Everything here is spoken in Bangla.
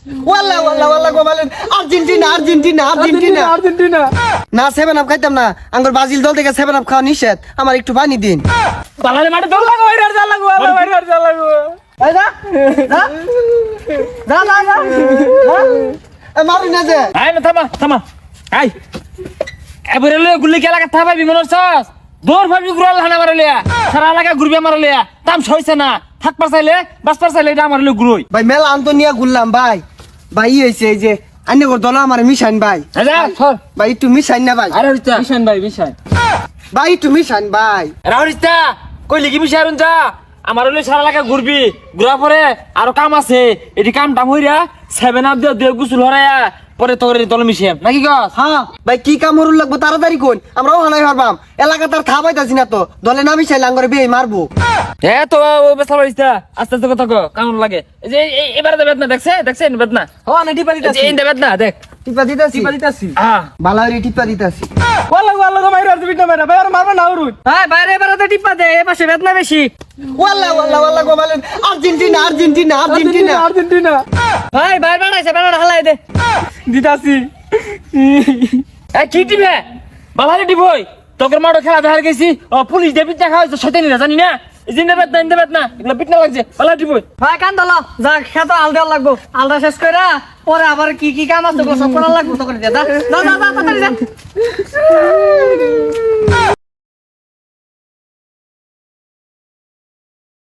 ওয়াল্লাহ ওয়াল্লাহ ওয়াল্লাহ গো বলেন আর্জেন্টিনা আর্জেন্টিনা আর্জেন্টিনা আর্জেন্টিনা না 7 আপ খাইতাম না আঙ্গুর ব্রাজিল দল থেকে 7 আপ খাওয়া নিষেধ আমার একটু পানি দিন বালারে মাঠে দৌড় লাগো বাইরে আর যা লাগো আল্লাহ বাইরে আর যা লাগো এই যা যা যা যা যা মারি না যে আই না থামা থামা আই এবারে লয়ে গুলি খেলা কথা ভাবি মনর সস দৌড় ভাবি গুরাল হানা মারলে সারা এলাকা ঘুরবে মারলে দাম সইছে না থাকবার চাইলে বাসপার চাইলে এটা আমার লয়ে ঘুরোই ভাই মেলা আন্তনিয়া ঘুরলাম ভাই ভাই হয়েছে এই যে আন্যগর দল আমার মিশান ভাই যা সর ভাই একটু মিশান না ভাই আরে হইতা বিশান ভাই বিশান ভাই একটু মিশান ভাই রাহুরিস্তা কইলি কি বিশারুন যা আমার লয়ে সারা এলাকা ঘুরবি ঘুরা পরে আরো কাম আছে এটি কাম টাম হইরা 7 আপ দিয়ে গুসুল হরায়া পরে তোর দল মিশিয়াম নাকি গস হ্যাঁ ভাই কি কাম হরুল লাগবো তাড়াতাড়ি কোন আমরাও হানাই হারবাম এলাকা তার থা পাইতাছি না তো দলে না মিশাই লাঙ্গরে বিয়ে মারবো এ তো ও বেসাল হইতা আস্তে আস্তে কথা কো কেমন লাগে এই যে এবারে দেবেত না দেখছেন বেদনা ও না টিপা দিতাছি এই দেবেত না দেখ টিপা দিতাছি দিতাছি বালারি টিপা দিতাছি ওয়াল্লাহ বাইরে আর দিবিনা বাইরে বাইরে মারবা না উরুত হ্যাঁ বাইরে এবারে তো টিপা দে এ পাশে বেদনা বেশি ওয়াল্লাহ ওয়াল্লাহ ওয়াল্লাহ গো বলেন আর্জেন্টিনা আর্জেন্টিনা আর্জেন্টিনা আর্জেন্টিনা ভাই বাইরে বাড়াইছে বেড়া হালাই দে দিতাছি এ কি টিভে বালারে টিভই তোকের মাঠে খেলা দেখার গেছি পুলিশ দেবি দেখা হইছে শয়তানিরা জানি না জিন্দাবাদ না এগুলা পিটনা লাগছে বালারে টিভই ভাই কান দলো যা খেতো আলদা লাগবো আলদা শেষ কইরা পরে আবার কি কাম আছে সব করা লাগবো তো করে দে যা যা তাড়াতাড়ি যা